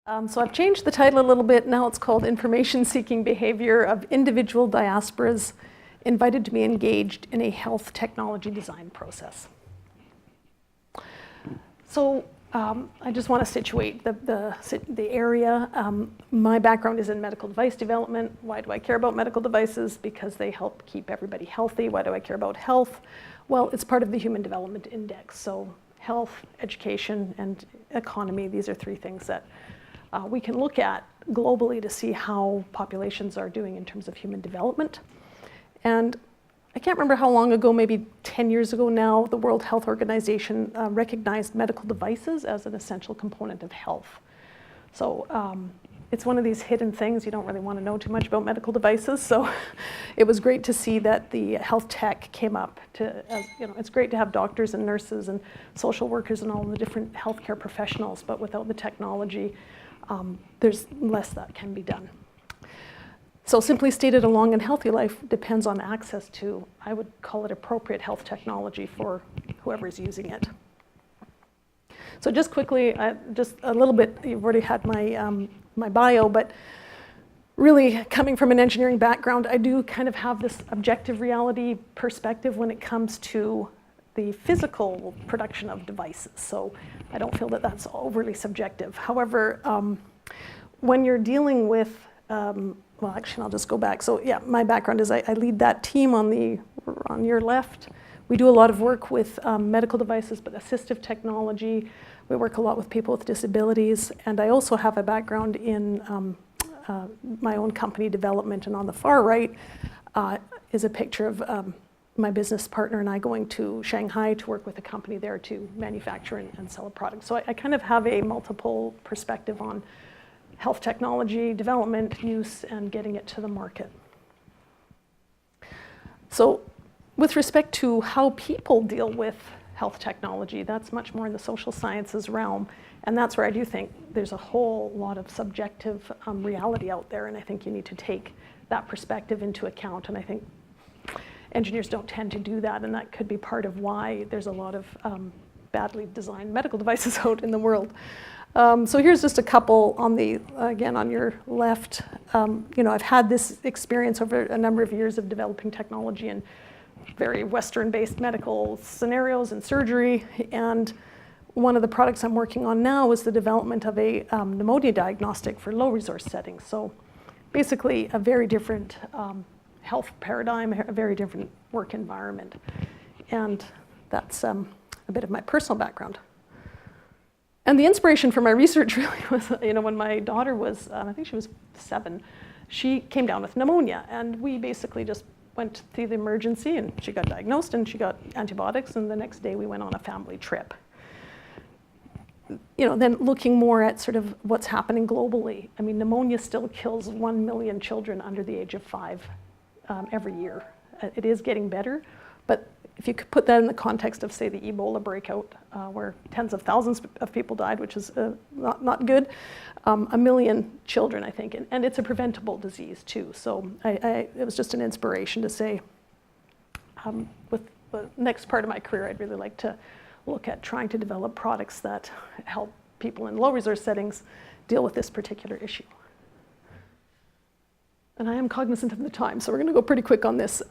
So I've changed the title a little bit. Now it's called Information Seeking Behavior of Individual Diasporas Invited to be Engaged in a Health Technology Design Process. So I just want to situate the area. My background is in medical device development. Why do I care about medical devices? Because they help keep everybody healthy. Why do I care about health? Well, it's part of the Human Development Index. So health, education, and economy, these are three things that we can look at globally to see how populations are doing in terms of human development. And I can't remember how long ago, maybe 10 years ago now, the World Health Organization recognized medical devices as an essential component of health. So it's one of these hidden things. You don't really want to know too much about medical devices. So it was great to see that the health tech came up it's great to have doctors and nurses and social workers and all the different healthcare professionals, but without the technology, there's less that can be done. So simply stated, a long and healthy life depends on access to, I would call it, appropriate health technology for whoever is using it. So just quickly, just a little bit, you've already had my bio, but really coming from an engineering background, I do kind of have this objective reality perspective when it comes to the physical production of devices. So I don't feel that that's overly subjective. However, when you're dealing with, well, actually, I'll just go back. So yeah, my background is I lead that team on your left. We do a lot of work with medical devices, but assistive technology. We work a lot with people with disabilities. And I also have a background in my own company development. And on the far right is a picture of my business partner and I going to Shanghai to work with a company there to manufacture and sell a product. So I kind of have a multiple perspective on health technology, development, use, and getting it to the market. So with respect to how people deal with health technology, that's much more in the social sciences realm. And that's where I do think there's a whole lot of subjective reality out there. And I think you need to take that perspective into account. And I think engineers don't tend to do that, and that could be part of why there's a lot of badly designed medical devices out in the world. So here's just a couple on again, on your left. I've had this experience over a number of years of developing technology in very Western-based medical scenarios and surgery, and one of the products I'm working on now is the development of a pneumonia diagnostic for low-resource settings. So basically a very different health paradigm, a very different work environment. And that's a bit of my personal background. And the inspiration for my research really was, when my daughter was, I think she was 7, she came down with pneumonia. And we basically just went through the emergency and she got diagnosed and she got antibiotics. And the next day we went on a family trip. Then looking more at sort of what's happening globally. I mean, pneumonia still kills 1 million children under the age of 5. Every year. It is getting better, but if you could put that in the context of, say, the Ebola breakout, where tens of thousands of people died, which is not good, 1 million children, I think, and it's a preventable disease too. So it was just an inspiration to say, with the next part of my career, I'd really like to look at trying to develop products that help people in low-resource settings deal with this particular issue. And I am cognizant of the time, so we're going to go pretty quick on this.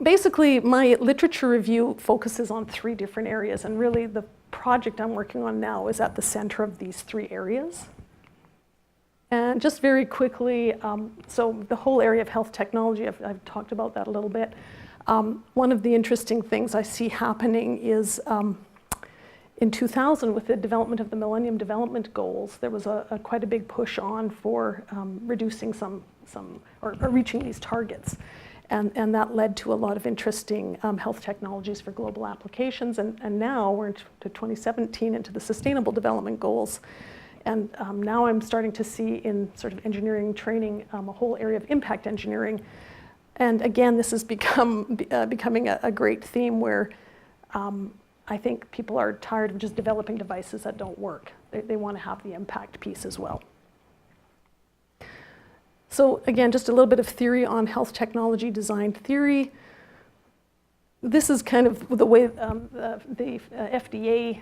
Basically, my literature review focuses on 3 different areas, and really the project I'm working on now is at the center of these 3 areas. And just very quickly, so the whole area of health technology, I've talked about that a little bit. One of the interesting things I see happening is in 2000, with the development of the Millennium Development Goals, there was quite a big push on for reducing or reaching these targets. And that led to a lot of interesting health technologies for global applications. And now we're into 2017 into the Sustainable Development Goals. And now I'm starting to see in sort of engineering training a whole area of impact engineering. And again, this has becoming a great theme where I think people are tired of just developing devices that don't work. They want to have the impact piece as well. So again, just a little bit of theory on health technology design theory. This is kind of the way the FDA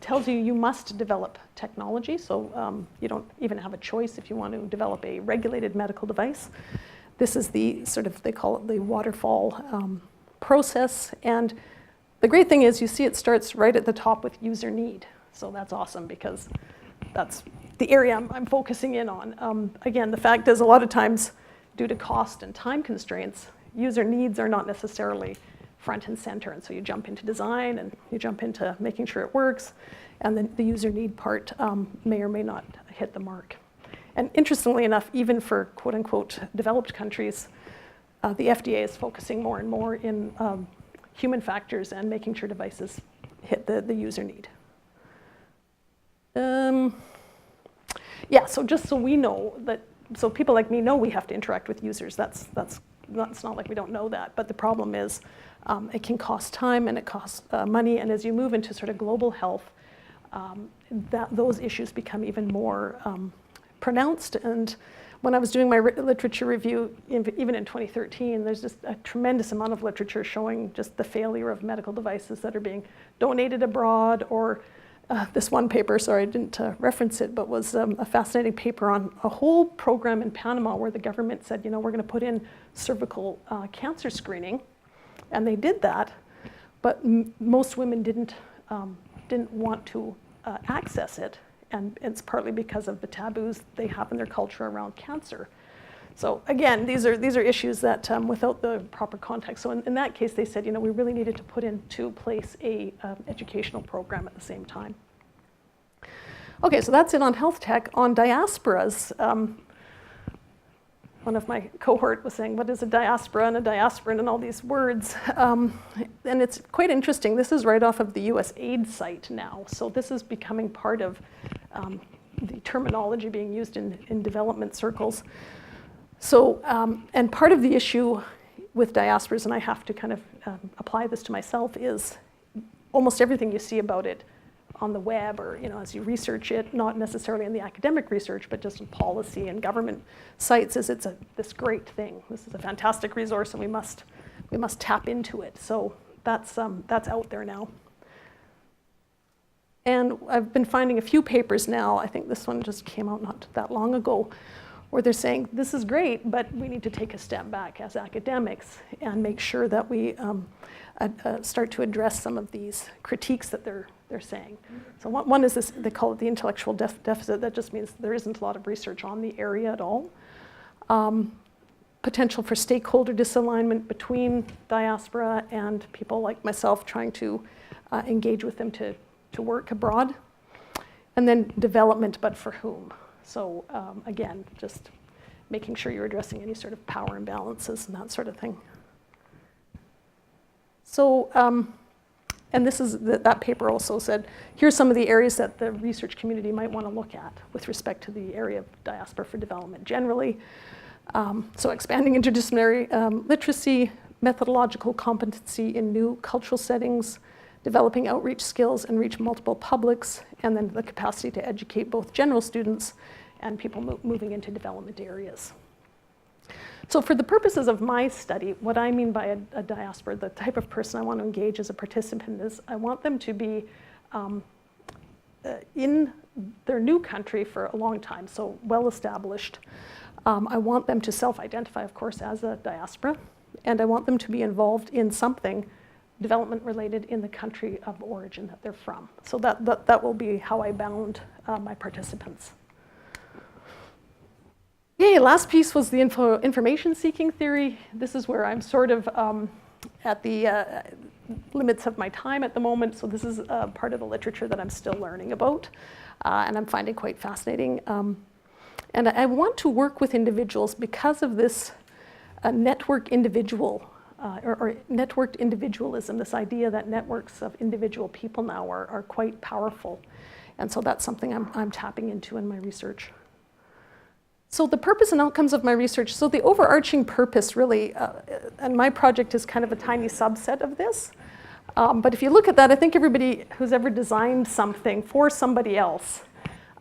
tells you you must develop technology, so you don't even have a choice if you want to develop a regulated medical device. This is the sort of, they call it the waterfall process, and the great thing is you see it starts right at the top with user need. So that's awesome because that's the area I'm focusing in on. Again, the fact is a lot of times due to cost and time constraints, user needs are not necessarily front and center, and so you jump into design and you jump into making sure it works, and then the user need part may or may not hit the mark. And interestingly enough, even for quote-unquote developed countries, the FDA is focusing more and more in human factors and making sure devices hit the user need. Yeah, so just so we know that, so people like me know we have to interact with users. That's not like we don't know that, but the problem is it can cost time and it costs money, and as you move into sort of global health, those issues become even more pronounced. And when I was doing my literature review, even in 2013, there's just a tremendous amount of literature showing just the failure of medical devices that are being donated abroad, or this one paper, sorry I didn't reference it, but was a fascinating paper on a whole program in Panama where the government said, you know, we're going to put in cervical cancer screening, and they did that, but most women didn't want to access it, and it's partly because of the taboos they have in their culture around cancer. So again, these are issues that without the proper context. So in that case, they said, you know, we really needed to put into place a educational program at the same time. Okay, so that's it on health tech. On diasporas, one of my cohort was saying, what is a diaspora and a diasporan and all these words? And it's quite interesting. This is right off of the US aid site now. So this is becoming part of the terminology being used in development circles. So, and part of the issue with diasporas, and I have to kind of apply this to myself, is almost everything you see about it on the web, or you know, as you research it, not necessarily in the academic research, but just in policy and government sites, is it's this great thing. This is a fantastic resource, and we must tap into it. So that's out there now. And I've been finding a few papers now. I think this one just came out not that long ago, where they're saying, this is great, but we need to take a step back as academics and make sure that we start to address some of these critiques that they're saying. So one is this, they call it the intellectual deficit. That just means there isn't a lot of research on the area at all. Potential for stakeholder disalignment between diaspora and people like myself trying to engage with them to work abroad. And then development, but for whom? So again, just making sure you're addressing any sort of power imbalances and that sort of thing. So, and this is, that paper also said, here's some of the areas that the research community might want to look at with respect to the area of diaspora for development generally. So expanding interdisciplinary literacy, methodological competency in new cultural settings, developing outreach skills and reach multiple publics, and then the capacity to educate both general students and people moving into development areas. So for the purposes of my study, what I mean by a diaspora, the type of person I want to engage as a participant is I want them to be in their new country for a long time, so well established. I want them to self-identify, of course, as a diaspora, and I want them to be involved in something development related in the country of origin that they're from. So that will be how I bound my participants. Yay, last piece was the information seeking theory. This is where I'm sort of at the limits of my time at the moment. So this is part of the literature that I'm still learning about and I'm finding quite fascinating. And I want to work with individuals because of this network individual or networked individualism, this idea that networks of individual people now are quite powerful. And so that's something I'm tapping into in my research. So the purpose and outcomes of my research, so the overarching purpose really, and my project is kind of a tiny subset of this, but if you look at that, I think everybody who's ever designed something for somebody else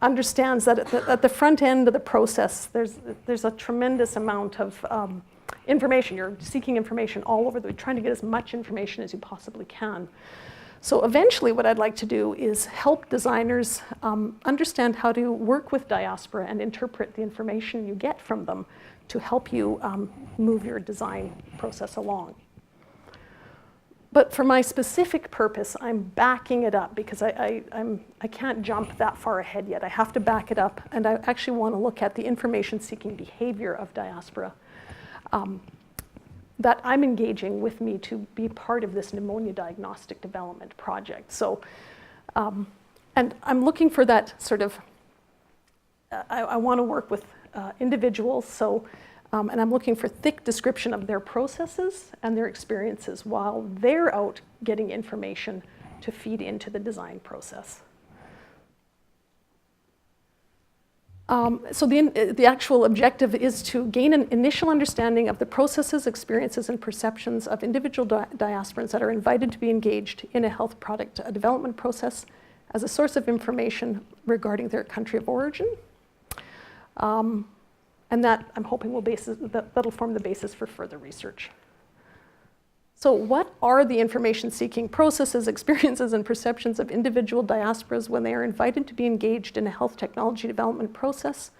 understands that at the front end of the process, there's a tremendous amount of information. You're seeking information all over, trying to get as much information as you possibly can. So eventually what I'd like to do is help designers understand how to work with diaspora and interpret the information you get from them to help you move your design process along. But for my specific purpose, I'm backing it up because I can't jump that far ahead yet. I have to back it up, and I actually want to look at the information-seeking behavior of diaspora that I'm engaging with me to be part of this pneumonia diagnostic development project. So, and I'm looking for that sort of, I want to work with individuals, so, and I'm looking for thick description of their processes and their experiences while they're out getting information to feed into the design process. So the actual objective is to gain an initial understanding of the processes, experiences, and perceptions of individual diasporans that are invited to be engaged in a health product development process as a source of information regarding their country of origin. And that, I'm hoping, that'll form the basis for further research. So what are the information-seeking processes, experiences, and perceptions of individual diasporas when they are invited to be engaged in a health technology development process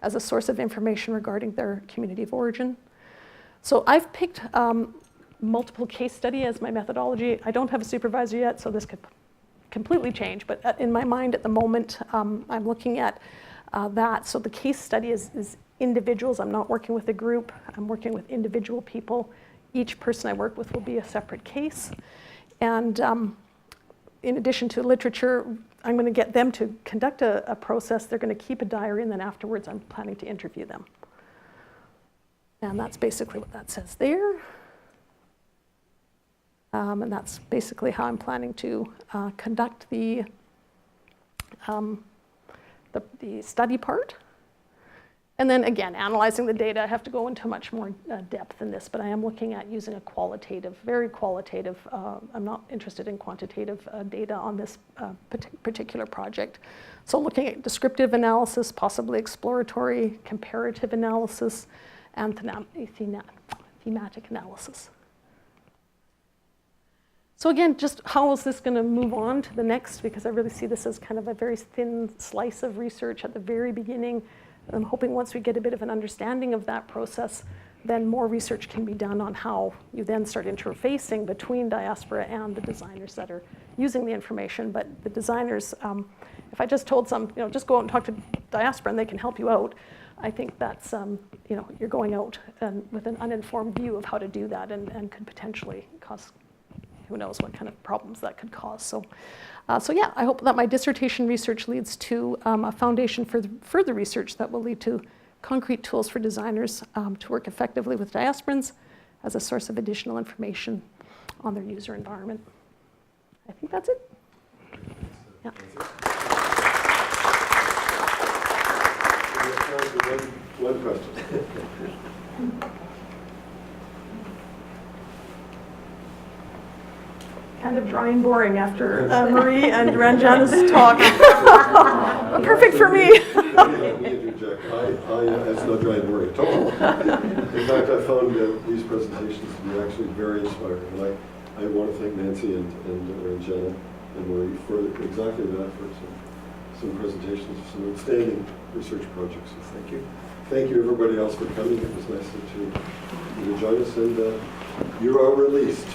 as a source of information regarding their community of origin? So I've picked multiple case study as my methodology. I don't have a supervisor yet, so this could completely change, but in my mind at the moment, I'm looking at that. So the case study is individuals. I'm not working with a group. I'm working with individual people. Each person I work with will be a separate case. And in addition to literature, I'm going to get them to conduct a process. They're going to keep a diary, and then afterwards I'm planning to interview them. And that's basically what that says there. And that's basically how I'm planning to conduct the study part. And then again, analyzing the data, I have to go into much more depth than this, but I am looking at using a qualitative, very qualitative, I'm not interested in quantitative data on this particular project. So looking at descriptive analysis, possibly exploratory, comparative analysis, and thematic analysis. So again, just how is this going to move on to the next? Because I really see this as kind of a very thin slice of research at the very beginning. I'm hoping once we get a bit of an understanding of that process, then more research can be done on how you then start interfacing between diaspora and the designers that are using the information. But the designers, if I just told some, just go out and talk to diaspora and they can help you out, I think that's, you're going out with an uninformed view of how to do that and could potentially cause who knows what kind of problems that could cause. So yeah, I hope that my dissertation research leads to a foundation for further research that will lead to concrete tools for designers to work effectively with diasporans as a source of additional information on their user environment. I think that's it. Yeah. One question. Kind of dry and boring after Marie and Ranjan's talk. Perfect for me. Let me interject. It's not dry and boring at all. In fact, I found these presentations to be actually very inspiring. And I want to thank Nancy and Ranjana and Marie for exactly that, for some presentations of some outstanding research projects. So thank you. Thank you, everybody else, for coming. It was nice to join us, and you are released.